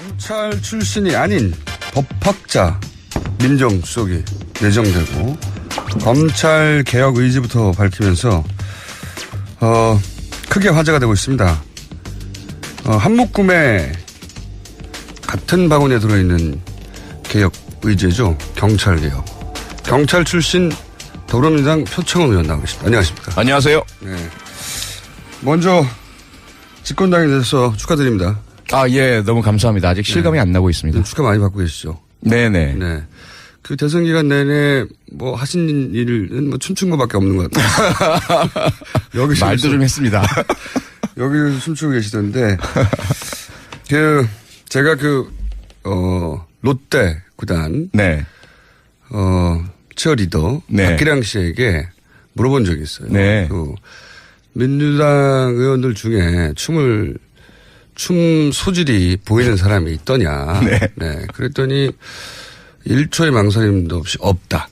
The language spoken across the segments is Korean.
검찰 출신이 아닌 법학자 민정수석이 내정되고 검찰 개혁 의지부터 밝히면서 크게 화제가 되고 있습니다. 한묶음에 같은 바구니에 들어있는 개혁 의제죠. 경찰 개혁. 경찰 출신 더불어민주당 표창원 의원 나오고 계십니다. 안녕하십니까. 안녕하세요. 네. 먼저 집권당에 대해서 축하드립니다. 예, 너무 감사합니다. 아직 실감이 안 나고 있습니다. 축하 많이 받고 계시죠. 네네. 네. 그 대선 기간 내내 뭐 하신 일은 뭐 춤춘 것밖에 없는 것 같아요. 여기 말도 좀 했습니다. 여기 춤추고 계시던데 제가 롯데 구단 네. 치어리더 네. 박기량 씨에게 물어본 적이 있어요. 네. 민주당 의원들 중에 춤 소질이 보이는 사람이 있더냐. 네. 네. 그랬더니 1초의 망설임도 없이 없다.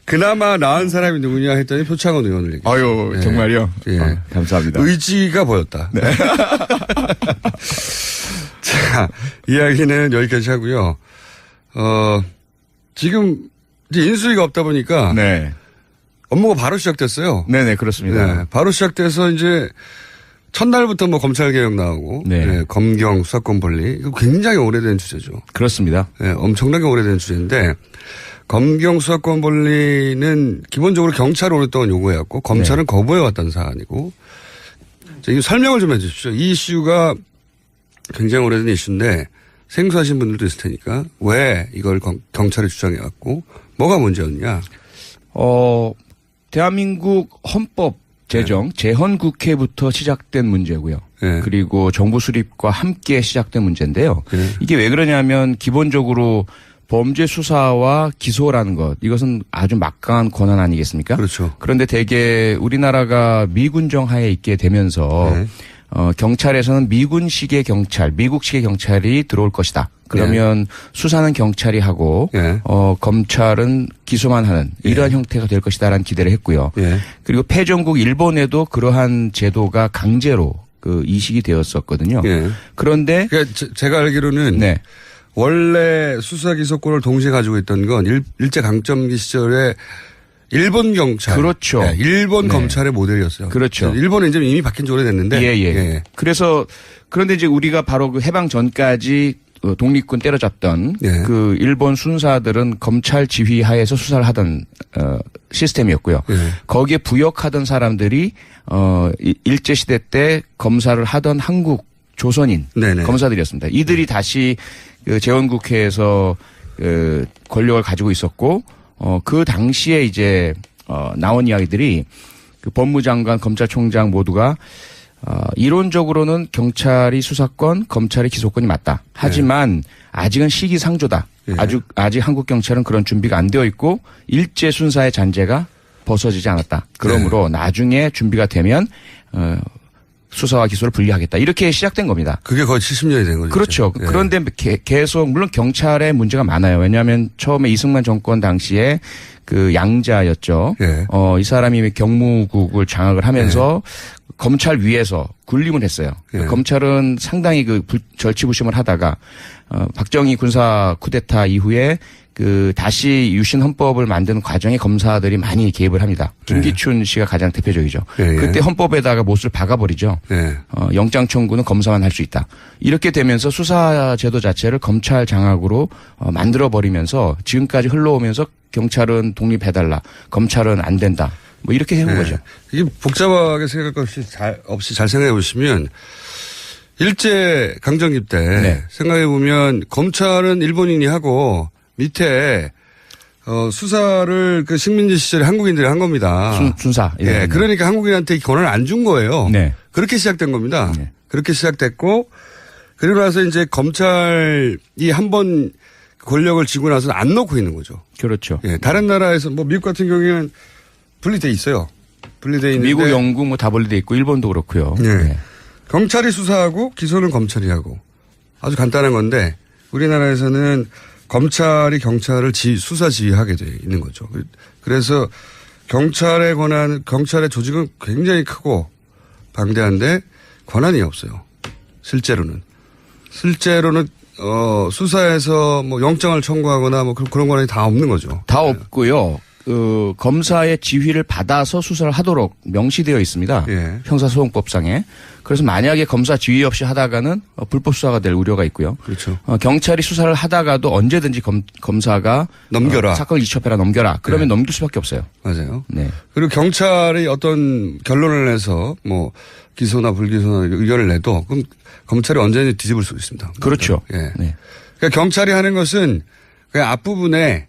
그나마 나은 사람이 누구냐 했더니 표창원 의원을 얘기했어요. 아유, 네. 정말요? 예. 감사합니다. 의지가 보였다. 네. 자, 이야기는 여기까지 하고요. 지금 이제 인수위가 없다 보니까. 네. 업무가 바로 시작됐어요. 네네, 그렇습니다. 네, 바로 시작돼서 이제 첫날부터 뭐 검찰개혁 나오고. 네. 네, 검경 수사권 분리. 이거 굉장히 오래된 주제죠. 그렇습니다. 네, 엄청나게 오래된 주제인데 검경 수사권 분리는 기본적으로 경찰이 오랫동안 요구해왔고 검찰은 거부해왔던 사안이고. 자, 이 설명을 좀 해 주십시오. 이 이슈가 굉장히 오래된 이슈인데 생소하신 분들도 있을 테니까 왜 이걸 경찰이 주장해왔고 뭐가 문제였냐. 대한민국 헌법 제정, 재헌국회부터 시작된 문제고요. 네. 그리고 정부 수립과 함께 시작된 문제인데요. 네. 이게 왜 그러냐면 기본적으로 범죄 수사와 기소라는 것, 이것은 아주 막강한 권한 아니겠습니까? 그렇죠. 그런데 대개 우리나라가 미군정 하에 있게 되면서 네. 경찰에서는 미군식의 경찰, 미국식의 경찰이 들어올 것이다. 그러면 수사는 경찰이 하고 검찰은 기소만 하는 이러한 형태가 될 것이다라는 기대를 했고요. 그리고 패전국 일본에도 그러한 제도가 강제로 이식이 되었었거든요. 그런데 그러니까 제가 알기로는 원래 수사 기소권을 동시에 가지고 있던 건 일제 강점기 시절에 일본 경찰. 그렇죠. 네, 일본 검찰의 모델이었어요. 그렇죠. 일본은 이제 이미 바뀐 지 오래됐는데. 예. 그래서 그런데 이제 우리가 바로 그 해방 전까지 독립군 때려잡던 그 일본 순사들은 검찰 지휘 하에서 수사를 하던 시스템이었고요. 거기에 부역하던 사람들이 일제 시대 때 검사를 하던 한국 조선인 검사들이었습니다. 이들이 다시 그 재헌국회에서 권력을 가지고 있었고 그 당시에 이제 나온 이야기들이 그 법무장관, 검찰총장 모두가 이론적으로는 경찰이 수사권, 검찰이 기소권이 맞다. 하지만 아직은 시기상조다. 아직 한국 경찰은 그런 준비가 안 되어 있고 일제 순사의 잔재가 벗어지지 않았다. 그러므로 나중에 준비가 되면 수사와 기소를 분리하겠다. 이렇게 시작된 겁니다. 그게 거의 70년이 된 거죠. 그렇죠. 그런데 계속 물론 경찰에 문제가 많아요. 왜냐하면 처음에 이승만 정권 당시에 그 양자였죠. 이 사람이 경무국을 장악을 하면서 검찰 위에서 군림을 했어요. 검찰은 상당히 절치부심을 하다가 박정희 군사 쿠데타 이후에 다시 유신 헌법을 만드는 과정에 검사들이 많이 개입을 합니다. 김기춘 씨가 가장 대표적이죠. 그때 헌법에다가 못을 박아버리죠. 영장 청구는 검사만 할 수 있다. 이렇게 되면서 수사 제도 자체를 검찰 장악으로 만들어버리면서 지금까지 흘러오면서 경찰은 독립해달라. 검찰은 안 된다. 뭐 이렇게 해온 거죠. 이게 복잡하게 생각할 것 없이 잘 생각해 보시면 일제 강점기 때 생각해 보면 검찰은 일본인이 하고 밑에 수사를 그 식민지 시절에 한국인들이 한 겁니다. 순사. 그러니까 한국인한테 권한을 안 준 거예요. 그렇게 시작된 겁니다. 그렇게 시작됐고 그리고 나서 이제 검찰이 한번 권력을 쥐고 나서 안 놓고 있는 거죠. 그렇죠. 다른 나라에서 뭐 미국 같은 경우에는 분리돼 있어요. 분리돼 있는데 미국, 영국 뭐 다 분리돼 있고 일본도 그렇고요. 경찰이 수사하고 기소는 검찰이 하고 아주 간단한 건데 우리나라에서는 검찰이 경찰을 수사 지휘하게 돼 있는 거죠. 그래서 경찰의 조직은 굉장히 크고 방대한데 권한이 없어요. 실제로는 수사에서 뭐 영장을 청구하거나 뭐 그런 권한이 다 없는 거죠. 다 없고요. 검사의 지휘를 받아서 수사를 하도록 명시되어 있습니다. 예. 형사소송법상에. 그래서 만약에 검사 지휘 없이 하다가는 불법 수사가 될 우려가 있고요. 그렇죠. 경찰이 수사를 하다가도 언제든지 검사가 넘겨라. 사건을 이첩해라 넘겨라. 그러면 네. 넘길 수밖에 없어요. 맞아요. 네. 그리고 경찰이 어떤 결론을 내서 뭐 기소나 불기소나 의견을 내도 그럼 검찰이 언제든지 뒤집을 수 있습니다. 그렇죠. 예. 네. 그러니까 경찰이 하는 것은 그냥 앞부분에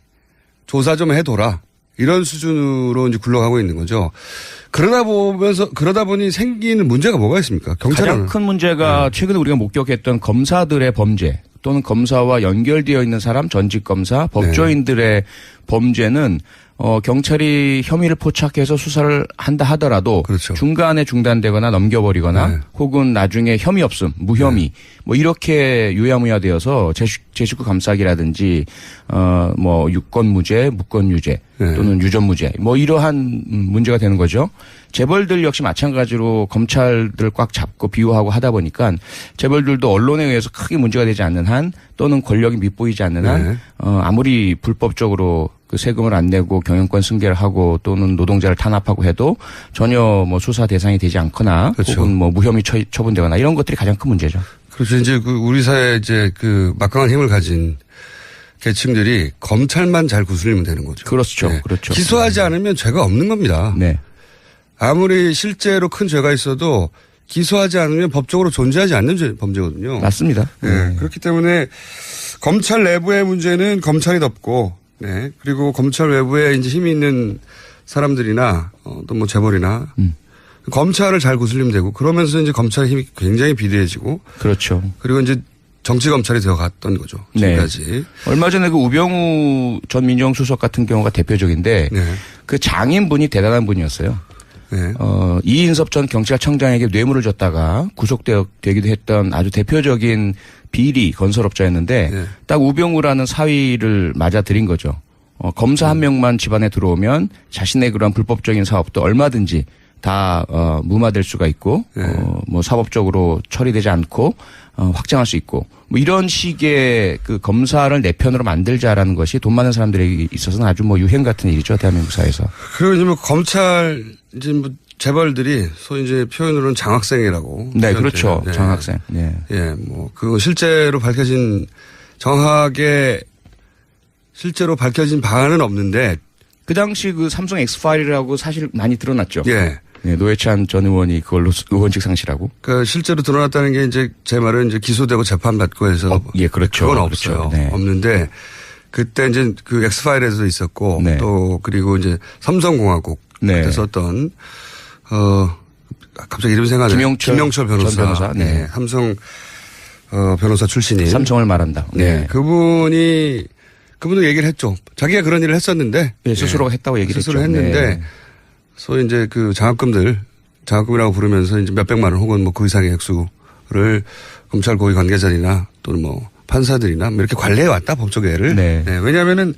조사 좀 해둬라. 이런 수준으로 이제 굴러가고 있는 거죠. 그러다 보니 생기는 문제가 뭐가 있습니까? 경찰은. 가장 큰 문제가 최근에 우리가 목격했던 검사들의 범죄 또는 검사와 연결되어 있는 사람, 전직 검사, 법조인들의 범죄는 경찰이 혐의를 포착해서 수사를 한다 하더라도 그렇죠. 중간에 중단되거나 넘겨버리거나 혹은 나중에 혐의 없음, 무혐의 뭐 이렇게 유야무야 되어서 제19 감싸기라든지 뭐 유권무죄, 무권유죄 또는 유전무죄 뭐 이러한 문제가 되는 거죠. 재벌들 역시 마찬가지로 검찰들 꽉 잡고 비호하고 하다 보니까 재벌들도 언론에 의해서 크게 문제가 되지 않는 한 또는 권력이 밉보이지 않는 한 아무리 불법적으로 그 세금을 안 내고 경영권 승계를 하고 또는 노동자를 탄압하고 해도 전혀 뭐 수사 대상이 되지 않거나 그렇죠. 혹은 뭐 무혐의 처분되거나 이런 것들이 가장 큰 문제죠. 그렇죠. 이제 그 우리 사회 이제 그 막강한 힘을 가진 계층들이 검찰만 잘 구슬리면 되는 거죠. 그렇죠. 네. 그렇죠. 기소하지 않으면 죄가 없는 겁니다. 네. 아무리 실제로 큰 죄가 있어도 기소하지 않으면 법적으로 존재하지 않는 범죄거든요. 맞습니다. 네. 그렇기 때문에 검찰 내부의 문제는 검찰이 덮고, 네. 그리고 검찰 외부에 이제 힘이 있는 사람들이나 또 뭐 재벌이나 검찰을 잘 구슬리면 되고 그러면서 이제 검찰의 힘이 굉장히 비대해지고. 그렇죠. 그리고 이제 정치 검찰이 되어갔던 거죠. 지금까지. 네. 얼마 전에 그 우병우 전 민정수석 같은 경우가 대표적인데 네. 그 장인분이 대단한 분이었어요. 네. 이인섭 전 경찰청장에게 뇌물을 줬다가 구속되기도 했던 아주 대표적인 비리 건설업자였는데 네. 딱 우병우라는 사위를 맞아들인 거죠. 검사 한 명만 집안에 들어오면 자신의 그런 불법적인 사업도 얼마든지 다 무마될 수가 있고 뭐 사법적으로 처리되지 않고 확장할 수 있고 뭐 이런 식의 그 검사를 내 편으로 만들자라는 것이 돈 많은 사람들에게 있어서는 아주 뭐 유행 같은 일이죠. 대한민국 사회에서. 그리고 이제 뭐 검찰 이제 뭐 재벌들이 소위 이제 표현으로는 장학생이라고. 네, 그렇죠. 네. 장학생. 네. 예, 뭐 그 실제로 밝혀진 정확하게 실제로 밝혀진 바는 없는데 그 당시 그 삼성 엑스파일이라고 사실 많이 드러났죠. 예. 네, 노회찬 전 의원이 그걸로 의원직 상실하고. 그 실제로 드러났다는 게 이제 제 말은 이제 기소되고 재판받고 해서. 예, 그렇죠. 그건 그렇죠. 없어요. 네. 없는데 그때 이제 그 엑스파일에도 있었고 네. 또 그리고 이제 삼성공화국 네. 그때 썼던 갑자기 이름 생각나네. 김영철 변호사. 네. 네. 삼성 변호사 출신인. 삼성을 말한다. 네. 그분도 얘기를 했죠. 자기가 그런 일을 했었는데. 네, 스스로가 했다고 얘기를 스스로 했죠. 했는데. 네. 소위 이제 그 장학금이라고 부르면서 이제 몇백만 원 혹은 뭐 그 이상의 액수를 검찰 고위 관계자들이나 또는 뭐 판사들이나 뭐 이렇게 관리해 왔다 법조계를. 네. 네. 왜냐하면은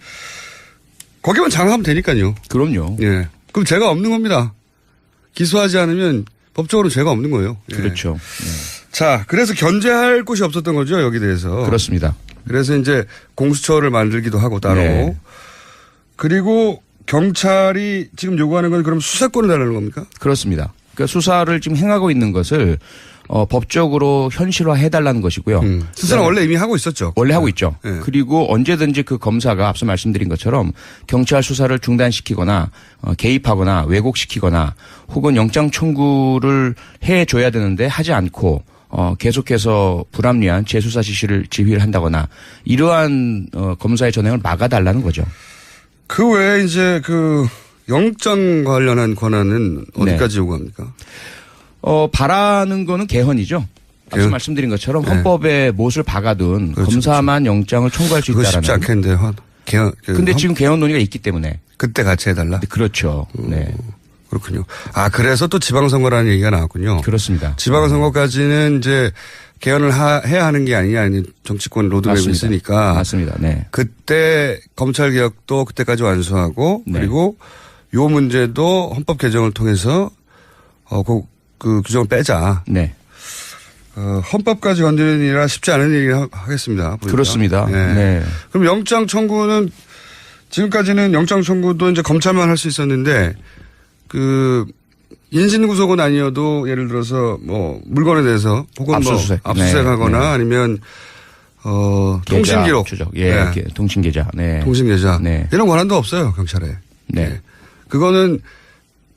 거기만 장악하면 되니까요. 그럼요. 예. 그럼 죄가 없는 겁니다. 기소하지 않으면 법적으로 죄가 없는 거예요. 예. 그렇죠. 네. 자, 그래서 견제할 곳이 없었던 거죠. 여기 대해서. 그렇습니다. 그래서 이제 공수처를 만들기도 하고 따로. 네. 그리고 경찰이 지금 요구하는 건 그럼 수사권을 달라는 겁니까? 그렇습니다. 그러니까 수사를 지금 행하고 있는 것을 법적으로 현실화해달라는 것이고요. 수사는 원래 이미 하고 있었죠. 원래 하고 있죠. 네. 그리고 언제든지 그 검사가 앞서 말씀드린 것처럼 경찰 수사를 중단시키거나 개입하거나 왜곡시키거나 혹은 영장 청구를 해줘야 되는데 하지 않고 계속해서 불합리한 재수사 지휘를 한다거나 이러한 검사의 전횡을 막아달라는 거죠. 그 외에 이제 그 영장 관련한 권한은 어디까지 요구합니까? 바라는 거는 개헌이죠. 앞서 말씀드린 것처럼 헌법에 못을 박아둔 그렇죠, 검사만 그렇죠. 영장을 청구할 수 있다라는. 쉽지 않겠는데 개헌. 근데 지금 개헌 논의가 있기 때문에. 그때 같이 해달라. 그렇죠. 네. 그렇군요. 아 그래서 또 지방선거라는 얘기가 나왔군요. 그렇습니다. 지방선거까지는 이제 개헌을 해야 하는 게 아니냐, 정치권 로드맵이 있으니까. 맞습니다. 네. 그때 검찰 개혁도 그때까지 완수하고 네. 그리고 요 문제도 헌법 개정을 통해서 그 규정을 빼자. 네. 헌법까지 건드리는 일이라 쉽지 않은 일이라 하겠습니다. 보니까. 그렇습니다. 네. 네. 그럼 영장 청구는 지금까지는 영장 청구도 이제 검찰만 할 수 있었는데 인신구속은 아니어도 예를 들어서 뭐 물건에 대해서 혹은 압수수색하거나 네. 아니면 통신기록. 추적. 예. 네. 통신계좌. 네. 통신계좌. 네. 이런 권한도 없어요, 경찰에. 네. 네. 그거는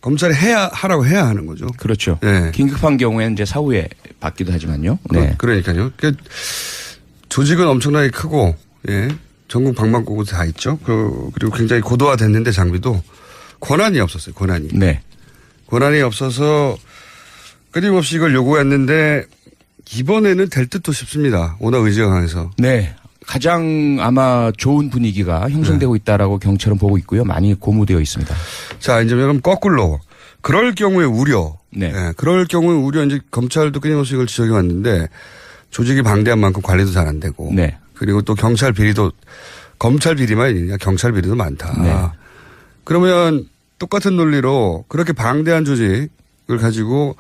검찰이 하라고 해야 하는 거죠. 그렇죠. 네. 긴급한 경우에는 이제 사후에 받기도 하지만요. 네. 그러니까요. 조직은 엄청나게 크고, 예. 전국 방방곡곡 다 있죠. 그리고 굉장히 고도화됐는데 장비도 권한이 없었어요. 권한이. 네. 권한이 없어서 끊임없이 이걸 요구했는데 이번에는 될 듯도 싶습니다. 워낙 의지가 강해서. 네. 가장 아마 좋은 분위기가 형성되고 있다라고 경찰은 보고 있고요. 많이 고무되어 있습니다. 자, 이제 그럼 거꾸로. 그럴 경우에 우려. 네. 네. 그럴 경우에 우려 이제 검찰도 끊임없이 이걸 지적해 왔는데 조직이 방대한 만큼 관리도 잘 안 되고. 네. 그리고 또 경찰 비리도 검찰 비리만 있느냐 경찰 비리도 많다. 네. 그러면 똑같은 논리로 그렇게 방대한 조직을 가지고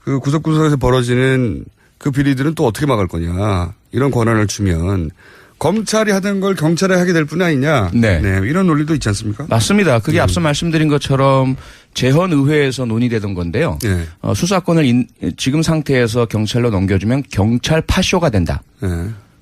그 구석구석에서 벌어지는 그 비리들은 또 어떻게 막을 거냐. 이런 권한을 주면 검찰이 하던 걸 경찰이 하게 될 뿐이 아니냐. 네. 네. 이런 논리도 있지 않습니까? 맞습니다. 그게 앞서 말씀드린 것처럼 재헌의회에서 논의되던 건데요. 네. 수사권을 지금 상태에서 경찰로 넘겨주면 경찰 파쇼가 된다. 네.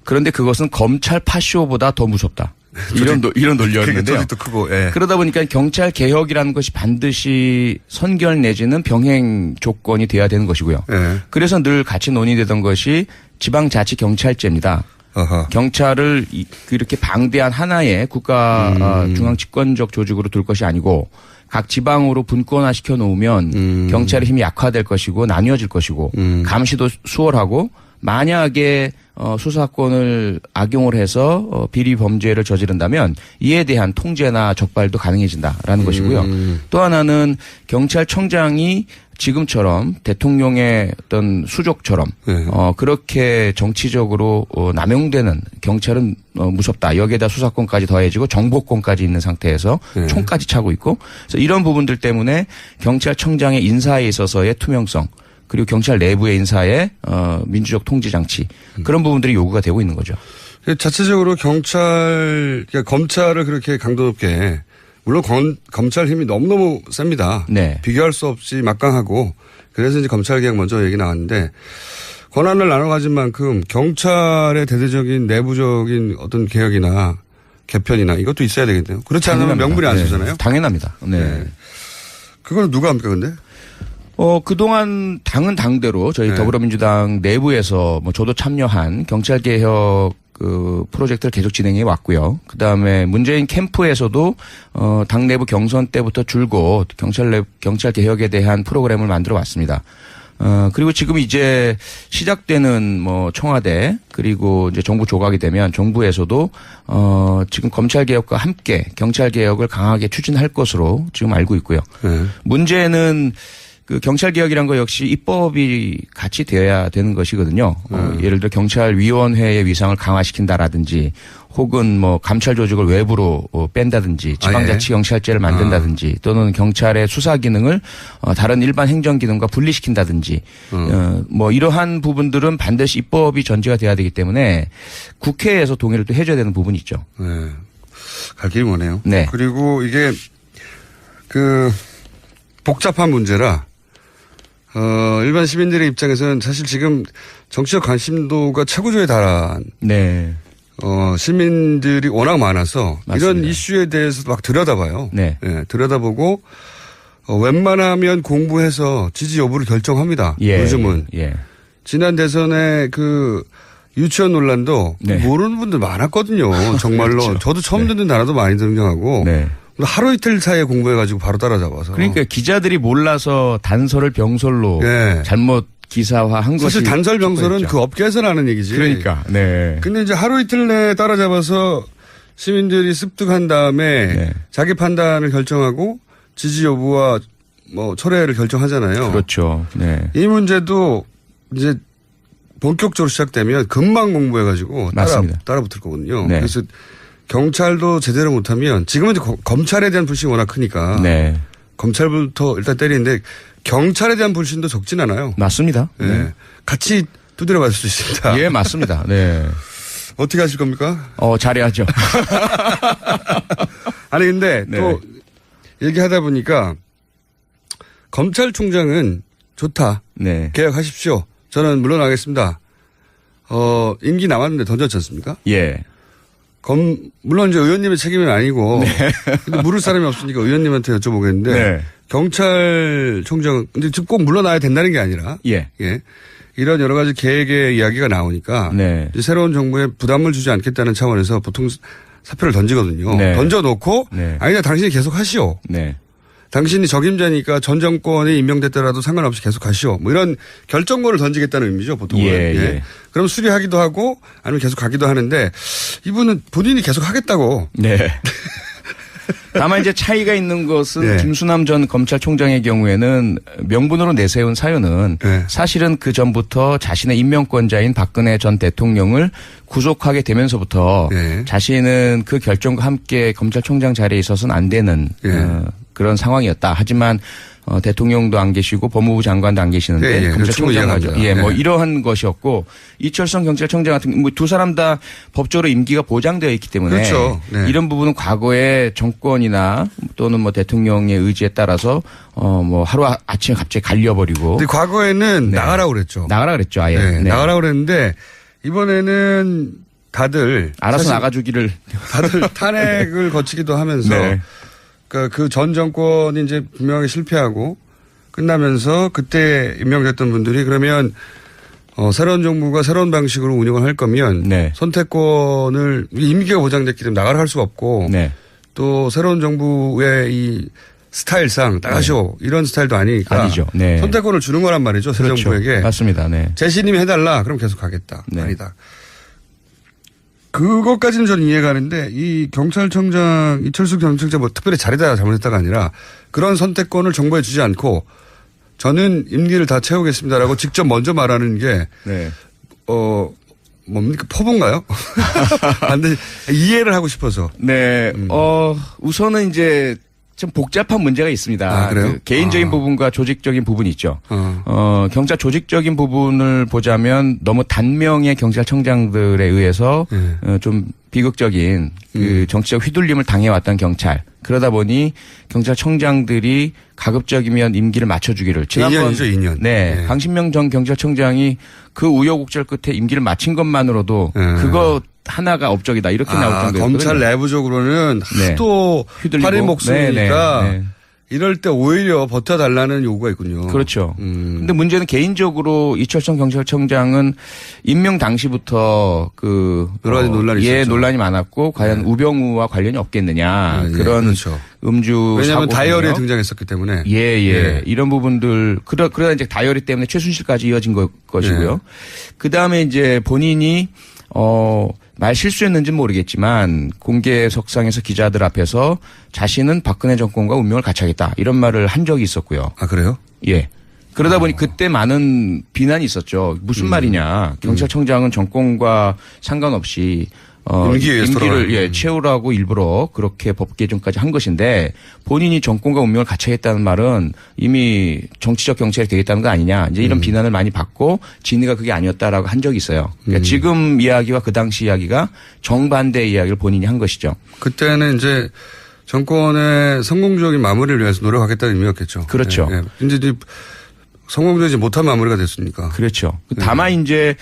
그런데 그것은 검찰 파쇼보다 더 무섭다. 이런 논리였는데요. 조직도 크고. 예. 그러다 보니까 경찰 개혁이라는 것이 반드시 선결 내지는 병행 조건이 돼야 되는 것이고요. 예. 그래서 늘 같이 논의되던 것이 지방자치경찰제입니다. 어허. 경찰을 이렇게 방대한 하나의 국가 중앙 집권적 조직으로 둘 것이 아니고 각 지방으로 분권화 시켜 놓으면 경찰의 힘이 약화될 것이고 나뉘어질 것이고 감시도 수월하고 만약에 수사권을 악용을 해서 비리 범죄를 저지른다면 이에 대한 통제나 적발도 가능해진다라는 것이고요. 또 하나는 경찰청장이 지금처럼 대통령의 어떤 수족처럼 네. 그렇게 정치적으로 남용되는 경찰은 무섭다. 여기에다 수사권까지 더해지고 정보권까지 있는 상태에서 네. 총까지 차고 있고 그래서 이런 부분들 때문에 경찰청장의 인사에 있어서의 투명성 그리고 경찰 내부의 인사의 민주적 통제 장치 그런 부분들이 요구가 되고 있는 거죠. 자체적으로 그러니까 검찰을 그렇게 강도 높게 물론 검찰 힘이 너무너무 셉니다. 네. 비교할 수 없이 막강하고 그래서 이제 검찰 개혁 먼저 얘기 나왔는데 권한을 나눠 가진 만큼 경찰의 대대적인 내부적인 어떤 개혁이나 개편이나 이것도 있어야 되겠네요. 그렇지 않으면 명분이 안 서잖아요. 네. 당연합니다. 네. 네. 그걸 누가 합니까 근데? 그동안 당은 당대로 저희 네. 더불어민주당 내부에서 저도 참여한 경찰개혁 프로젝트를 계속 진행해 왔고요. 그 다음에 문재인 캠프에서도, 당 내부 경선 때부터 줄곧 경찰 개혁에 대한 프로그램을 만들어 왔습니다. 그리고 지금 이제 시작되는 청와대 그리고 이제 정부 조각이 되면 정부에서도 지금 검찰 개혁과 함께 경찰 개혁을 강하게 추진할 것으로 지금 알고 있고요. 문제는 그 경찰 개혁이란 거 역시 입법이 같이 되어야 되는 것이거든요. 예를 들어 경찰위원회의 위상을 강화시킨다라든지 혹은 감찰 조직을 외부로 뺀다든지 지방자치 경찰제를 만든다든지 또는 경찰의 수사 기능을 다른 일반 행정 기능과 분리시킨다든지 이러한 부분들은 반드시 입법이 전제가 돼야 되기 때문에 국회에서 동의를 또 해줘야 되는 부분이 있죠. 네. 갈 길이 머네요. 네. 그리고 이게 복잡한 문제라 일반 시민들의 입장에서는 사실 지금 정치적 관심도가 최고조에 달한 네. 시민들이 워낙 많아서 맞습니다. 이런 이슈에 대해서도 막 들여다봐요. 네. 네, 들여다보고 웬만하면 공부해서 지지 여부를 결정합니다. 예. 요즘은. 예. 지난 대선에 유치원 논란도 네. 모르는 분들 많았거든요. 정말로. 그렇죠. 저도 처음 듣는 단어도 많이 등장하고. 네. 하루 이틀 사이에 공부해가지고 바로 따라잡아서. 그러니까 기자들이 몰라서 단서를 병설로 네. 잘못 기사화한 것이. 사실 단설 병설은 그 업계에서 나는 얘기지. 그러니까. 네. 근데 이제 하루 이틀 내에 따라잡아서 시민들이 습득한 다음에 네. 자기 판단을 결정하고 지지 여부와 철회를 결정하잖아요. 그렇죠. 네. 이 문제도 이제 본격적으로 시작되면 금방 공부해가지고 따라 붙을 거거든요. 네. 그래서 경찰도 제대로 못하면 지금은 이제 검찰에 대한 불신이 워낙 크니까 네. 검찰부터 일단 때리는데 경찰에 대한 불신도 적진 않아요. 맞습니다. 네. 같이 두드려 맞을 수 있습니다. 예, 맞습니다. 네. 어떻게 하실 겁니까? 잘해야죠. 아니, 근데 네. 또 얘기하다 보니까 검찰총장은 좋다. 네. 개혁하십시오. 저는 물러나겠습니다. 임기 남았는데 던졌지 않습니까? 예. 물론 이제 의원님의 책임은 아니고. 네. 근데 물을 사람이 없으니까 의원님한테 여쭤보겠는데. 네. 경찰총장, 근데 지금 꼭 물러나야 된다는 게 아니라. 예. 예. 이런 여러 가지 계획의 이야기가 나오니까. 네. 이제 새로운 정부에 부담을 주지 않겠다는 차원에서 보통 사표를 던지거든요. 네. 던져놓고. 네. 아니다, 당신이 계속 하시오. 네. 당신이 적임자니까 전 정권이 임명됐더라도 상관없이 계속 하시오. 뭐 이런 결정권을 던지겠다는 의미죠, 보통은. 예. 그럼 수리하기도 하고 아니면 계속 가기도 하는데 이분은 본인이 계속 하겠다고. 네. 다만 이제 차이가 있는 것은 네. 김수남 전 검찰총장의 경우에는 명분으로 내세운 사유는 네. 사실은 그 전부터 자신의 임명권자인 박근혜 전 대통령을 구속하게 되면서부터 네. 자신은 그 결정과 함께 검찰총장 자리에 있어서는 안 되는 네. 그런 상황이었다. 하지만 대통령도 안 계시고 법무부 장관도 안 계시는데 네, 검찰총장하죠. 예, 뭐 이러한 것이었고 이철성 경찰청장 같은 뭐 두 사람 다 법적으로 임기가 보장되어 있기 때문에 그렇죠. 네. 이런 부분은 과거에 정권이나 또는 뭐 대통령의 의지에 따라서 뭐 하루 아침에 갑자기 갈려버리고. 근데 과거에는 네. 나가라고 그랬죠. 나가라 그랬죠. 아예. 네, 네. 나가라고 그랬는데 이번에는 다들 알아서 사실 나가주기를. 다들 탄핵을 거치기도 하면서 네. 그 전 정권이 이제 분명하게 실패하고 끝나면서 그때 임명됐던 분들이 그러면 새로운 정부가 새로운 방식으로 운영을 할 거면 네. 선택권을 임기가 보장됐기 때문에 나가라 할 수가 없고 네. 또 새로운 정부의 이 스타일상 나가시오 이런 스타일도 아니니까 아니죠. 네. 선택권을 주는 거란 말이죠. 새 그렇죠. 정부에게. 맞습니다. 네. 재신임 해달라 그럼 계속 가겠다. 네. 아니다. 그것까지는 저는 이해가 가는데 이 경찰청장 이철수 경찰청장 뭐 특별히 잘했다 잘못했다가 아니라 그런 선택권을 정부에 주지 않고 저는 임기를 다 채우겠습니다라고 직접 먼저 말하는 게 네. 뭡니까 포부인가요? 근데 이해를 하고 싶어서. 네. 우선은 이제 좀 복잡한 문제가 있습니다. 아, 그래요? 그 개인적인 부분과 조직적인 부분이 있죠. 어. 경찰 조직적인 부분을 보자면 너무 단명의 경찰청장들에 의해서 좀 비극적인 그 정치적 휘둘림을 당해왔던 경찰. 그러다 보니 경찰청장들이 가급적이면 임기를 맞춰주기를. 지난번 2년이죠, 2년. 네. 강신명 전 경찰청장이 그 우여곡절 끝에 임기를 마친 것만으로도 그거 하나가 업적이다. 이렇게 나올 정도였거든요. 검찰 내부적으로는 하도 팔이 목숨이니까 네. 이럴 때 오히려 버텨달라는 요구가 있군요. 그렇죠. 근데 문제는 개인적으로 이철성 경찰청장은 임명 당시부터 여러 가지 논란이 있었죠. 논란이 많았고 과연 우병우와 관련이 없겠느냐 그런 그렇죠. 음주 왜냐하면 사고 다이어리에 등요. 등장했었기 때문에. 예. 이런 부분들 그러다 이제 다이어리 때문에 최순실까지 이어진 것이고요. 그 다음에 이제 본인이 말 실수했는지는 모르겠지만 공개석상에서 기자들 앞에서 자신은 박근혜 정권과 운명을 같이 하겠다 이런 말을 한 적이 있었고요. 아 그래요? 예. 그러다 보니 그때 많은 비난이 있었죠. 무슨 말이냐. 경찰청장은 정권과 상관없이 임기를 채우라고 일부러 그렇게 법 개정까지 한 것인데 본인이 정권과 운명을 같이 하겠다는 말은 이미 정치적 경찰이 되겠다는 거 아니냐. 이제 이런 비난을 많이 받고 진위가 그게 아니었다라고 한 적이 있어요. 그러니까 지금 이야기와 그 당시 이야기가 정반대의 이야기를 본인이 한 것이죠. 그때는 이제 정권의 성공적인 마무리를 위해서 노력하겠다는 의미였겠죠. 그렇죠. 이제 성공되지 못한 마무리가 됐으니까. 그렇죠. 다만 이제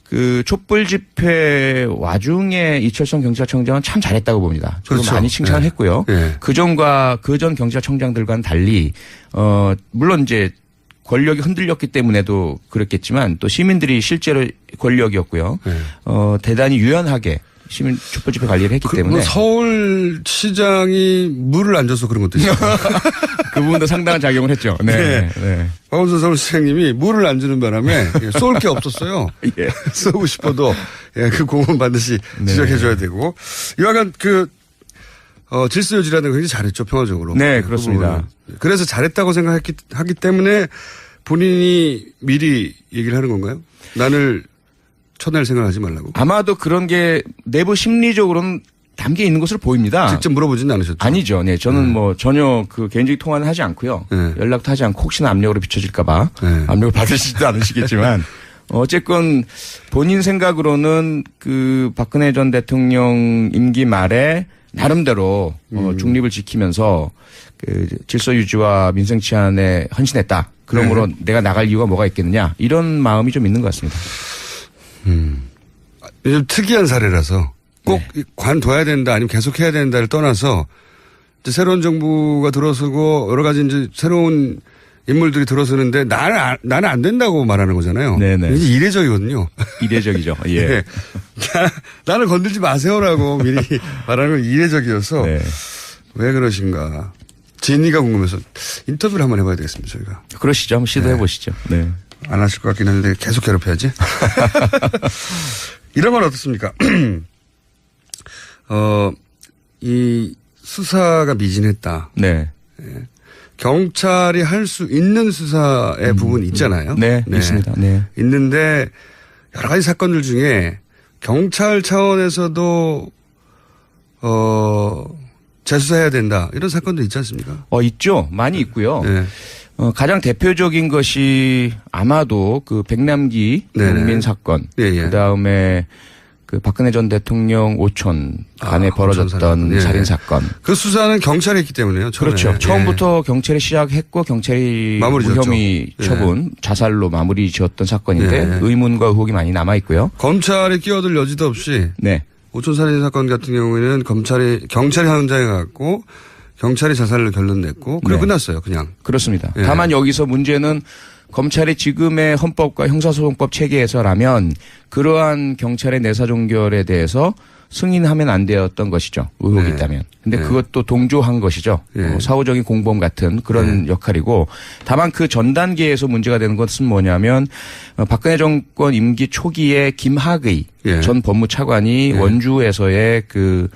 그 촛불 집회 와중에 이철성 경찰청장은 참 잘했다고 봅니다. 저도 그렇죠. 많이 칭찬을 했고요. 그전과 그전 경찰청장들과는 달리 물론 이제 권력이 흔들렸기 때문에도 그랬겠지만 또 시민들이 실제로 권력이었고요. 대단히 유연하게 시민 촛불 집회 관리를 했기 때문에 서울시장이 물을 안 줘서 그런 것도 있어요. 그 부분도 상당한 작용을 했죠. 네. 박원순 서울시장님이 물을 안 주는 바람에 쏠 게 없었어요. 예. 쏘고 싶어도 그 공은 반드시 지적해 줘야 되고 이와간 질서 유지라는 거 굉장히 잘했죠. 평화적으로. 네, 그렇습니다. 그래서 잘했다고 생각하기 때문에 본인이 미리 얘기를 하는 건가요? 나를 쳐낼 생각하지 말라고. 아마도 그런 게 내부 심리적으로는 담겨 있는 것으로 보입니다. 직접 물어보지는 않으셨죠? 아니죠. 네. 저는 뭐 전혀 그 개인적인 통화는 하지 않고요. 연락도 하지 않고 혹시나 압력으로 비춰질까봐 압력을 받으시지도 않으시겠지만 어쨌건 본인 생각으로는 그 박근혜 전 대통령 임기 말에 나름대로 중립을 지키면서 그 질서 유지와 민생 치안에 헌신했다. 그러므로 내가 나갈 이유가 뭐가 있겠느냐. 이런 마음이 좀 있는 것 같습니다. 좀 특이한 사례라서 꼭 관둬야 된다 아니면 계속해야 된다를 떠나서 이제 새로운 정부가 들어서고 여러 가지 이제 새로운 인물들이 들어서는데 나는 안 된다고 말하는 거잖아요. 네네. 이게 이례적이거든요. 이례적이죠. 예. 네. 나를 건들지 마세요라고 미리 말하는 건 이례적이어서 네. 왜 그러신가. 진위가 궁금해서 인터뷰를 한번 해봐야 되겠습니다. 저희가. 그러시죠. 한번 시도해 보시죠. 네. 안 하실 것 같긴 한데 계속 괴롭혀야지. 이런 건 어떻습니까? 이 수사가 미진했다. 네. 경찰이 할 수 있는 수사의 부분이 있잖아요. 네, 있습니다. 네. 있는데 여러 가지 사건들 중에 경찰 차원에서도 재수사해야 된다. 이런 사건도 있지 않습니까? 있죠. 많이 있고요. 네. 가장 대표적인 것이 아마도 그 백남기 농민 사건. 그다음에 그 박근혜 전 대통령 오촌 간에 벌어졌던 살인 사건. 그 수사는 경찰이 했기 때문에요. 처음에. 그렇죠. 처음부터 경찰이 시작했고 경찰이 무혐의 처분 자살로 마무리 지었던 사건인데 의문과 의혹이 많이 남아 있고요. 검찰이 끼어들 여지도 없이 네. 오촌 살인 사건 같은 경우에는 경찰이 현장에 갔고 경찰이 자살로 결론냈고 그리고 끝났어요. 그냥. 그렇습니다. 다만 여기서 문제는 검찰의 지금의 헌법과 형사소송법 체계에서라면 그러한 경찰의 내사종결에 대해서 승인하면 안 되었던 것이죠. 의혹이 있다면. 근데 그것도 동조한 것이죠. 사후적인 공범 같은 그런 역할이고 다만 그 전 단계에서 문제가 되는 것은 뭐냐면 박근혜 정권 임기 초기에 김학의 전 법무차관이 원주에서의 그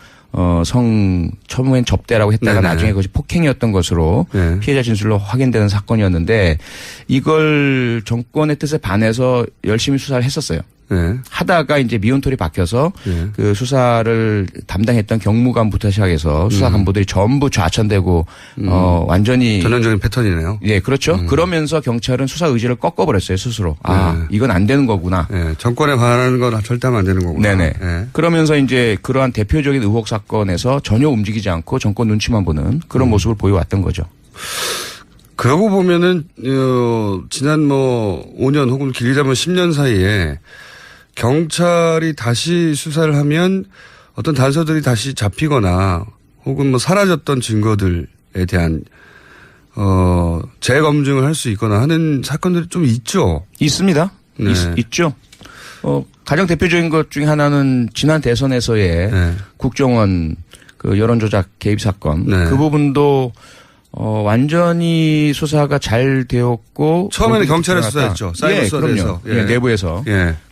처음엔 접대라고 했다가 나중에 그것이 폭행이었던 것으로 피해자 진술로 확인되는 사건이었는데 이걸 정권의 뜻에 반해서 열심히 수사를 했었어요. 하다가 이제 미온톨이 박혀서 그 수사를 담당했던 경무관부터 시작해서 수사 간부들이 전부 좌천되고 완전히 전형적인 패턴이네요. 예, 그렇죠. 그러면서 경찰은 수사 의지를 꺾어버렸어요 스스로. 이건 안 되는 거구나. 정권에 반하는 건 절대 하면 안 되는 거구나. 네네. 그러면서 이제 그러한 대표적인 의혹 사건에서 전혀 움직이지 않고 정권 눈치만 보는 그런 모습을 보여왔던 거죠. 그러고 보면은 지난 5년 혹은 길게자면 10년 사이에 경찰이 다시 수사를 하면 어떤 단서들이 다시 잡히거나 혹은 사라졌던 증거들에 대한 재검증을 할 수 있거나 하는 사건들이 좀 있죠. 있습니다. 네. 있죠. 가장 대표적인 것 중에 하나는 지난 대선에서의 국정원 그 여론조작 개입 사건. 그 부분도 완전히 수사가 잘 되었고. 처음에는 경찰에 수사했죠. 사이버 수사에서. 내부에서.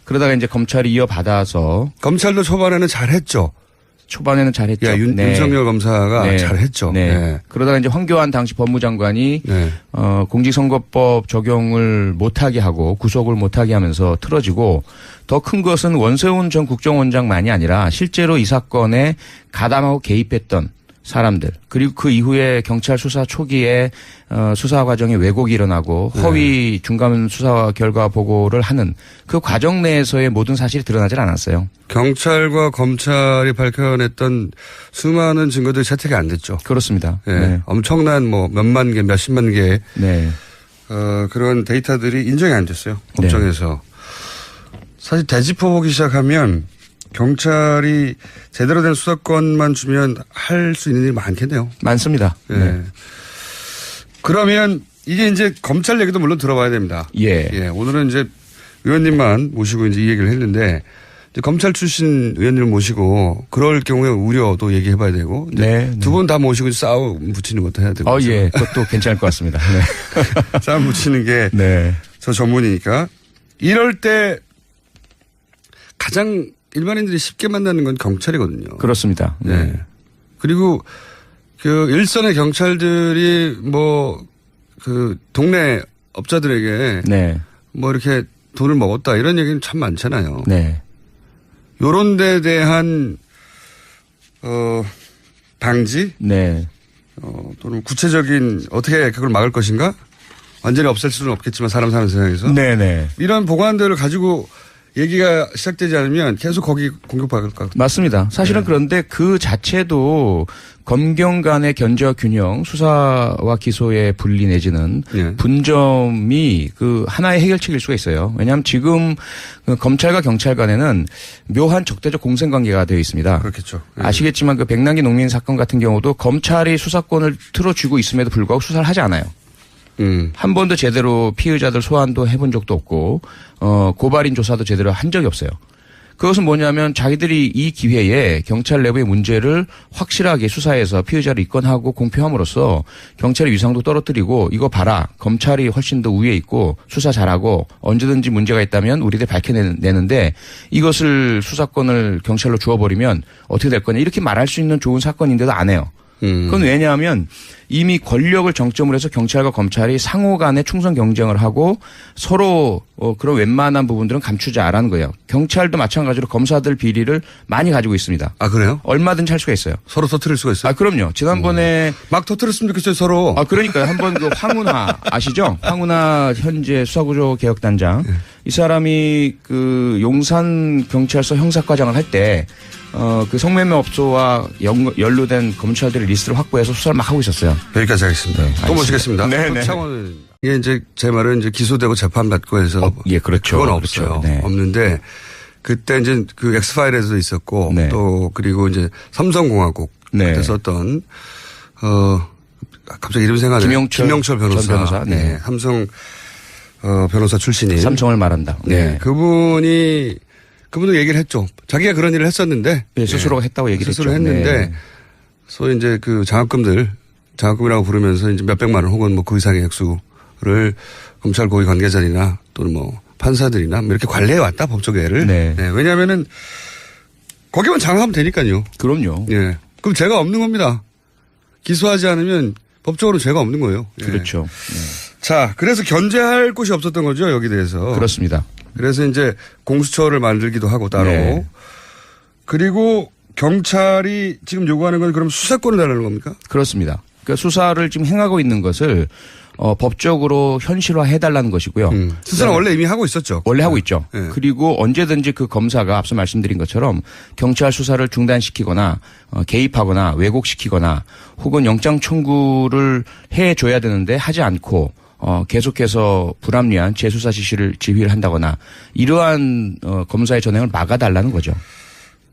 그러다가 이제 검찰이 이어받아서. 검찰도 초반에는 잘했죠. 초반에는 잘했죠. 윤석열 검사가 잘했죠. 그러다가 이제 황교안 당시 법무장관이 공직선거법 적용을 못하게 하고 구속을 못하게 하면서 틀어지고 더 큰 것은 원세훈 전 국정원장만이 아니라 실제로 이 사건에 가담하고 개입했던 사람들 그리고 그 이후에 경찰 수사 초기에 수사 과정에 왜곡이 일어나고 허위 중간 수사 결과 보고를 하는 그 과정 내에서의 모든 사실이 드러나질 않았어요. 경찰과 검찰이 밝혀냈던 수많은 증거들이 채택이 안 됐죠. 그렇습니다. 엄청난 몇만 개, 몇십만 개 그런 데이터들이 인정이 안 됐어요. 법정에서. 사실 되짚어보기 시작하면 경찰이 제대로 된 수사권만 주면 할 수 있는 일이 많겠네요. 많습니다. 그러면 이게 이제 검찰 얘기도 물론 들어봐야 됩니다. 오늘은 이제 의원님만 모시고 이제 이 얘기를 했는데 이제 검찰 출신 의원님을 모시고 그럴 경우에 우려도 얘기해 봐야 되고 두 분 다 모시고 싸움 붙이는 것도 해야 되고. 그것도 괜찮을 것 같습니다. 싸움 붙이는 게 저 전문이니까. 이럴 때 가장 일반인들이 쉽게 만나는 건 경찰이거든요. 그렇습니다. 그리고 그 일선의 경찰들이 그 동네 업자들에게 이렇게 돈을 먹었다 이런 얘기는 참 많잖아요. 요런 데 대한 방지? 또는 구체적인 어떻게 그걸 막을 것인가? 완전히 없앨 수는 없겠지만 사람 사는 세상에서. 네네. 이런 보관들을 가지고 얘기가 시작되지 않으면 계속 거기 공격받을 것 같아요. 맞습니다. 사실은 그런데 그 자체도 검경 간의 견제와 균형, 수사와 기소의 분리 내지는 분점이 그 하나의 해결책일 수가 있어요. 왜냐하면 지금 그 검찰과 경찰 간에는 묘한 적대적 공생관계가 되어 있습니다. 그렇겠죠. 아시겠지만 그 백남기 농민 사건 같은 경우도 검찰이 수사권을 틀어쥐고 있음에도 불구하고 수사를 하지 않아요. 한 번도 제대로 피의자들 소환도 해본 적도 없고 고발인 조사도 제대로 한 적이 없어요. 그것은 뭐냐면 자기들이 이 기회에 경찰 내부의 문제를 확실하게 수사해서 피의자를 입건하고 공표함으로써 경찰의 위상도 떨어뜨리고 이거 봐라. 검찰이 훨씬 더 우위에 있고 수사 잘하고 언제든지 문제가 있다면 우리들 밝혀내는데 이것을 수사권을 경찰로 주어버리면 어떻게 될 거냐 이렇게 말할 수 있는 좋은 사건인데도 안 해요. 그건 왜냐하면 이미 권력을 정점으로 해서 경찰과 검찰이 상호 간에 충성 경쟁을 하고 서로 그런 웬만한 부분들은 감추자라는 거예요. 경찰도 마찬가지로 검사들 비리를 많이 가지고 있습니다. 아, 그래요? 얼마든지 할 수가 있어요. 서로 터뜨릴 수가 있어요? 아, 그럼요. 지난번에. 막 터뜨렸으면 좋겠어요, 서로. 아, 그러니까요. 한번 그 황운하 아시죠? 황운하 현재 수사구조 개혁단장. 이 사람이 그 용산 경찰서 형사과장을 할 때 그 성매매 업소와 연루된 검찰들의 리스트를 확보해서 수사를 막 하고 있었어요. 여기까지 하겠습니다. 네, 또 모시겠습니다. 네네. 이게 이제 제 말은 이제 기소되고 재판받고 해서. 예, 그렇죠. 그건 없어요. 그렇죠. 네. 없는데 그때 이제 그 엑스파일에도 있었고 네. 또 그리고 이제 삼성공화국 때 썼던 갑자기 이름 생각나네. 김영철 변호사. 네. 삼성 변호사 출신인. 삼성을 말한다. 네. 그분도 얘기를 했죠. 자기가 그런 일을 했었는데. 네, 스스로가 했다고 얘기를 스스로 했죠. 했는데 네. 소위 이제 그 장학금이라고 부르면서 이제 몇백만 원 혹은 뭐 그 이상의 액수를 검찰 고위 관계자들이나 또는 뭐 판사들이나 뭐 이렇게 관리해 왔다 법조계를. 네. 네. 왜냐하면은 거기만 장악하면 되니까요. 그럼요. 예. 그럼 죄가 없는 겁니다. 기소하지 않으면 법적으로 죄가 없는 거예요. 예. 그렇죠. 네. 자, 그래서 견제할 곳이 없었던 거죠, 여기 대해서. 그렇습니다. 그래서 이제 공수처를 만들기도 하고 따로. 네. 그리고 경찰이 지금 요구하는 건 그럼 수사권을 달라는 겁니까? 그렇습니다. 그러니까 수사를 지금 행하고 있는 것을 법적으로 현실화해달라는 것이고요. 수사는 원래 이미 하고 있었죠. 원래 하고 있죠. 네. 그리고 언제든지 그 검사가 앞서 말씀드린 것처럼 경찰 수사를 중단시키거나 개입하거나 왜곡시키거나 혹은 영장 청구를 해줘야 되는데 하지 않고 계속해서 불합리한 재수사 지휘를 한다거나 이러한 검사의 전횡을 막아달라는 거죠.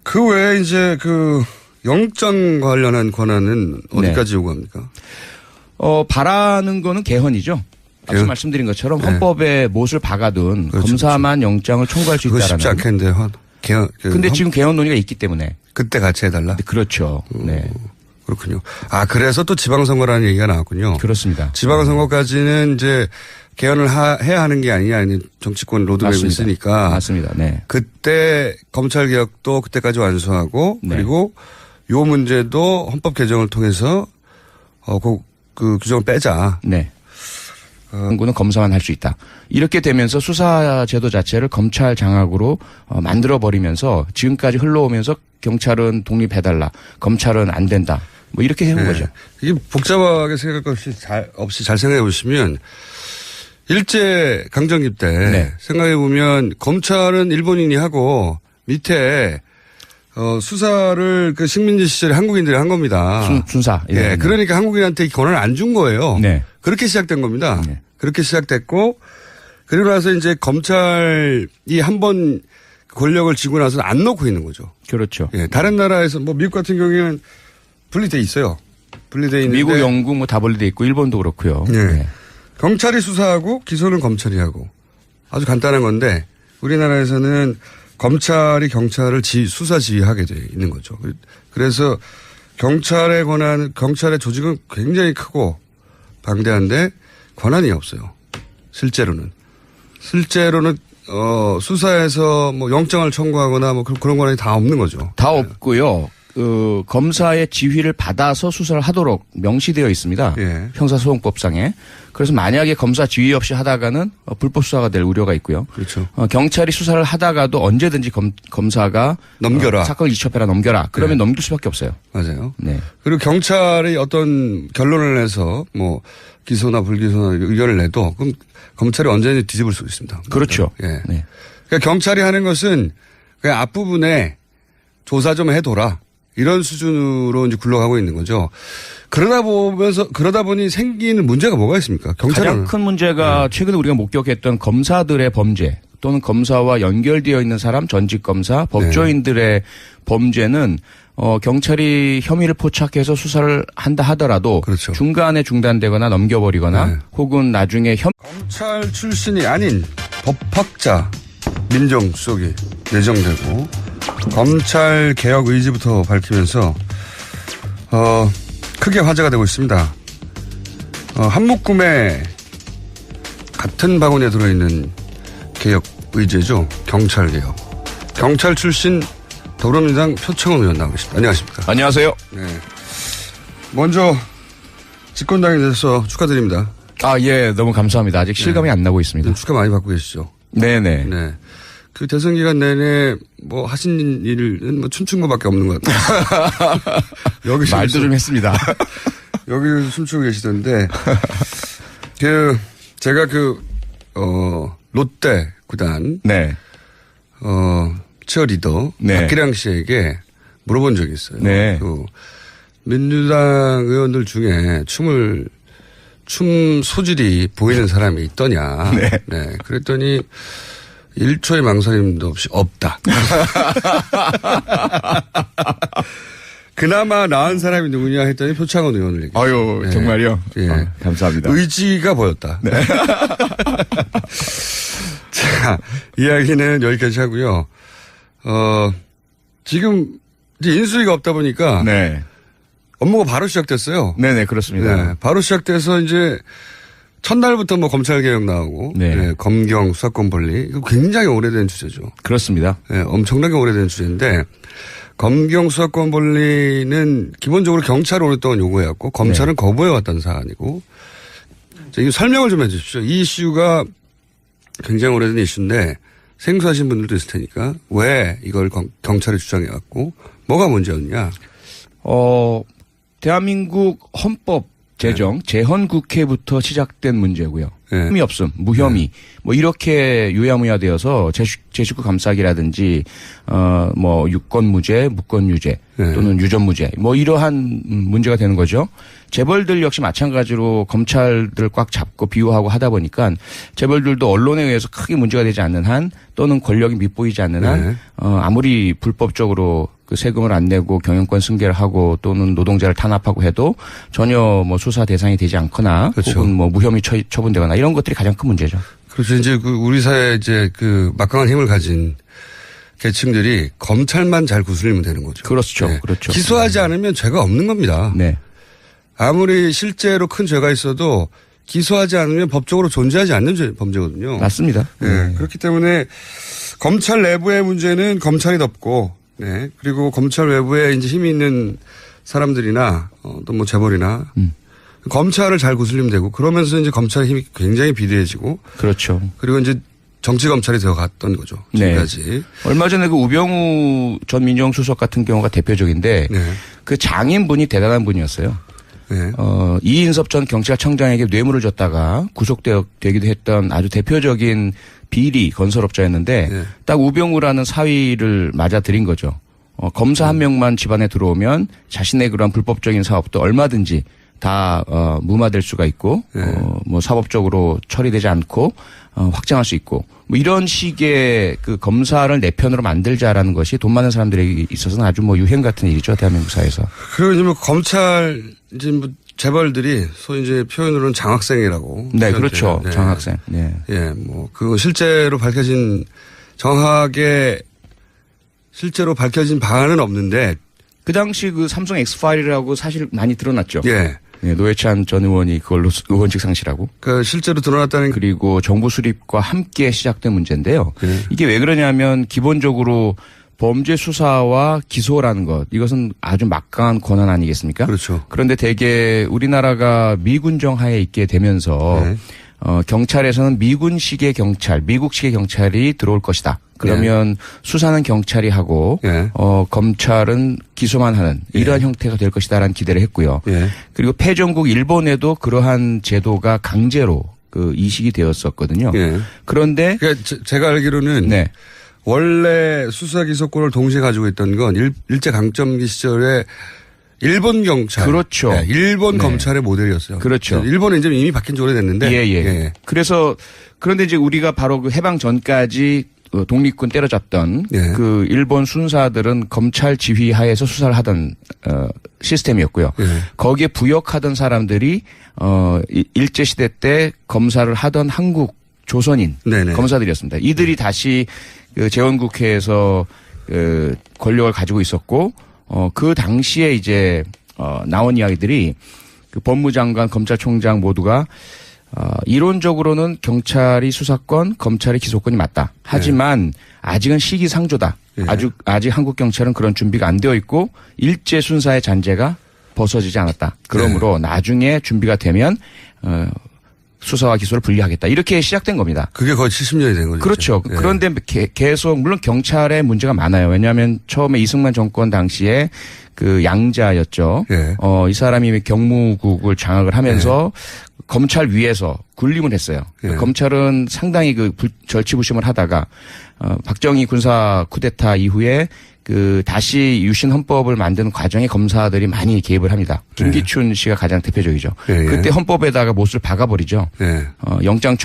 그 외에 이제 그 영장 관련한 권한은 어디까지 요구합니까? 바라는 거는 개헌이죠. 앞서 말씀드린 것처럼 헌법에 못을 박아둔 그렇죠, 검사만 그렇죠. 영장을 청구할 수 있다라는. 쉽지 않겠는데 개헌. 근데 지금 개헌 논의가 있기 때문에. 그때 같이 해달라. 그렇죠. 네. 그렇군요. 아, 그래서 또 지방선거라는 얘기가 나왔군요. 그렇습니다. 지방선거까지는 이제 개헌을 해야 하는 게 아니냐. 정치권 로드맵이 있으니까. 맞습니다. 네. 그때 검찰개혁도 그때까지 완수하고 네. 그리고 요 문제도 헌법 개정을 통해서 그 규정을 빼자. 네. 정부는 검사만 할 수 있다. 이렇게 되면서 수사 제도 자체를 검찰 장악으로 만들어 버리면서 지금까지 흘러오면서 경찰은 독립해달라. 검찰은 안 된다. 뭐 이렇게 해온 거죠. 이게 복잡하게 생각할 것 없이 잘 생각해 보시면 일제 강점기 때 생각해 보면 검찰은 일본인이 하고 밑에 수사를 그 식민지 시절에 한국인들이 한 겁니다. 순사. 예. 그러니까 한국인한테 권한을 안 준 거예요. 네. 그렇게 시작된 겁니다. 네. 그렇게 시작됐고 그리고 나서 이제 검찰이 한번 권력을 쥐고 나서 안 놓고 있는 거죠. 그렇죠. 예. 다른 나라에서 뭐 미국 같은 경우에는 분리돼 있어요. 분리돼 있는데 미국, 영국 뭐 다 분리돼 있고 일본도 그렇고요. 네. 네. 경찰이 수사하고 기소는 검찰이 하고 아주 간단한 건데 우리나라에서는 검찰이 경찰을 수사 지휘하게 돼 있는 거죠. 그래서 경찰의 경찰의 조직은 굉장히 크고 방대한데 권한이 없어요. 실제로는 수사에서 뭐 영장을 청구하거나 뭐 그런 권한이 다 없는 거죠. 다 없고요. 검사의 지휘를 받아서 수사를 하도록 명시되어 있습니다. 예. 형사소송법상에. 그래서 만약에 검사 지휘 없이 하다가는 불법 수사가 될 우려가 있고요. 그렇죠. 경찰이 수사를 하다가도 언제든지 검사가 넘겨라. 사건을 이첩해라 넘겨라. 그러면 넘길 수밖에 없어요. 맞아요. 네. 그리고 경찰이 어떤 결론을 내서 뭐 기소나 불기소나 의견을 내도 그럼 검찰이 언제든지 뒤집을 수 있습니다. 그렇죠. 예. 네. 그러니까 경찰이 하는 것은 그냥 앞부분에 조사 좀 해둬라. 이런 수준으로 이제 굴러가고 있는 거죠. 그러다 보니 생기는 문제가 뭐가 있습니까? 경찰은. 가장 큰 문제가 최근에 우리가 목격했던 검사들의 범죄 또는 검사와 연결되어 있는 사람, 전직 검사, 법조인들의 범죄는 경찰이 혐의를 포착해서 수사를 한다 하더라도 그렇죠. 중간에 중단되거나 넘겨버리거나 혹은 나중에 검찰 출신이 아닌 법학자 민정수석이 내정되고 검찰 개혁 의지부터 밝히면서 크게 화제가 되고 있습니다. 한묶음에 같은 바구니에 들어있는 개혁 의제죠. 경찰 개혁. 경찰 출신 더불어민주당 표창원 의원 나오고 계십니다. 안녕하십니까. 안녕하세요. 네. 먼저 집권당에 대해서 축하드립니다. 예, 너무 감사합니다. 아직 실감이 안 나고 있습니다. 축하 많이 받고 계시죠. 네네. 네. 그 대선 기간 내내 뭐 하신 일은 뭐 춤춘 것밖에 없는 것 같아요. 여기 말도 좀 했습니다. 여기 춤추고 계시던데 제가 롯데 구단 네. 치어리더 네. 박기량 씨에게 물어본 적이 있어요. 네. 민주당 의원들 중에 춤 소질이 보이는 사람이 있더냐. 네. 네. 그랬더니 1초의 망설임도 없이 없다. 그나마 나은 사람이 누구냐 했더니 표창원 의원을 얘기했어요. 아유, 네. 정말요? 예. 감사합니다. 의지가 보였다. 네. 자, 이야기는 여기까지 하고요. 지금 이제 인수위가 없다 보니까 네. 업무가 바로 시작됐어요. 네네, 그렇습니다. 네, 바로 시작돼서 이제 첫날부터 뭐 검찰개혁 나오고 네. 검경 수사권 분리 이거 굉장히 오래된 주제죠. 그렇습니다. 네, 엄청나게 오래된 주제인데 검경 수사권 분리는 기본적으로 경찰이 오랫동안 요구해왔고 검찰은 거부해왔던 사안이고 이 설명을 좀 해 주십시오. 이 이슈가 굉장히 오래된 이슈인데 생소하신 분들도 있을 테니까 왜 이걸 경찰이 주장해왔고 뭐가 문제였냐. 대한민국 헌법 제정 재헌국회부터 시작된 문제고요. 네. 혐의 없음, 무혐의 뭐 이렇게 유야무야되어서 제19 감싸기라든지 뭐 유권무죄, 무권유죄 또는 유전무죄 뭐 이러한 문제가 되는 거죠. 재벌들 역시 마찬가지로 검찰들 꽉 잡고 비호하고 하다 보니까 재벌들도 언론에 의해서 크게 문제가 되지 않는 한 또는 권력이 밉보이지 않는 한 아무리 불법적으로 그 세금을 안 내고 경영권 승계를 하고 또는 노동자를 탄압하고 해도 전혀 뭐 수사 대상이 되지 않거나 그렇죠. 혹은 뭐 무혐의 처분되거나 이런 것들이 가장 큰 문제죠. 그렇죠. 이제 우리 사회에 이제 막강한 힘을 가진 계층들이 검찰만 잘 구슬리면 되는 거죠. 그렇죠. 네. 그렇죠. 기소하지 않으면 죄가 없는 겁니다. 네. 아무리 실제로 큰 죄가 있어도 기소하지 않으면 법적으로 존재하지 않는 범죄거든요. 맞습니다. 네. 그렇기 때문에 검찰 내부의 문제는 검찰이 덮고, 네. 그리고 검찰 외부에 이제 힘이 있는 사람들이나 또 뭐 재벌이나 검찰을 잘 구슬리면 되고 그러면서 이제 검찰의 힘이 굉장히 비대해지고 그렇죠. 그리고 이제 정치 검찰이 되어갔던 거죠. 지금까지. 네. 얼마 전에 그 우병우 전 민정수석 같은 경우가 대표적인데 네. 그 장인분이 대단한 분이었어요. 네. 이인섭 전 경찰청장에게 뇌물을 줬다가 구속되기도 했던 아주 대표적인 비리 건설업자였는데 네. 딱 우병우라는 사위를 맞아들인 거죠. 검사 한 명만 집안에 들어오면 자신의 그런 불법적인 사업도 얼마든지 다 무마될 수가 있고 뭐 사법적으로 처리되지 않고 확장할 수 있고 뭐 이런 식의 그 검사를 내 편으로 만들자라는 것이 돈 많은 사람들에게 있어서는 아주 뭐 유행 같은 일이죠, 대한민국 사회에서. 그리고 이제 뭐 검찰 이제 뭐 재벌들이 소위 이제 표현으로는 장학생이라고. 네, 그렇죠. 네. 장학생. 네. 예, 뭐 그 실제로 밝혀진 정확하게 실제로 밝혀진 방안은 없는데 그 당시 그 삼성 엑스파일이라고 사실 많이 드러났죠. 예. 네, 노회찬 전 의원이 그걸로 의원직 상실하고. 그 실제로 드러났다는 그리고 정부 수립과 함께 시작된 문제인데요. 네. 이게 왜 그러냐면 기본적으로 범죄 수사와 기소라는 것, 이것은 아주 막강한 권한 아니겠습니까? 그렇죠. 그런데 대개 우리나라가 미군정 하에 있게 되면서 네. 경찰에서는 미군식의 경찰, 미국식의 경찰이 들어올 것이다. 그러면 수사는 경찰이 하고 검찰은 기소만 하는 이러한 형태가 될 것이다라는 기대를 했고요. 그리고 패전국 일본에도 그러한 제도가 강제로 이식이 되었었거든요. 그런데 그러니까 제가 알기로는 원래 수사 기소권을 동시에 가지고 있던 건 일제 강점기 시절에 일본 경찰. 그렇죠. 일본 검찰의 모델이었어요. 그렇죠. 일본은 이제 이미 바뀐 지 오래됐는데. 그래서 그런데 이제 우리가 바로 그 해방 전까지 독립군 때려잡던 그 일본 순사들은 검찰 지휘 하에서 수사를 하던 시스템이었고요. 거기에 부역하던 사람들이 일제 시대 때 검사를 하던 한국 조선인 검사들이었습니다. 이들이 다시 그 재헌국회에서 권력을 가지고 있었고 그 당시에 이제 나온 이야기들이 그 법무장관, 검찰총장 모두가 이론적으로는 경찰이 수사권, 검찰이 기소권이 맞다. 하지만 아직은 시기상조다. 아직 한국 경찰은 그런 준비가 안 되어 있고 일제 순사의 잔재가 벗어지지 않았다. 그러므로 나중에 준비가 되면 수사와 기소를 분리하겠다. 이렇게 시작된 겁니다. 그게 거의 70년이 된 거죠. 그렇죠. 그런데 계속 물론 경찰에 문제가 많아요. 왜냐하면 처음에 이승만 정권 당시에 그 양자였죠. 이 사람이 경무국을 장악을 하면서 검찰 위에서 군림을 했어요. 검찰은 상당히 그 절치부심을 하다가 박정희 군사 쿠데타 이후에 그 다시 유신 헌법을 만드는 과정에 검사들이 많이 개입을 합니다. 김기춘 씨가 가장 대표적이죠. 그때 헌법에다가 못을 박아버리죠. 영장 청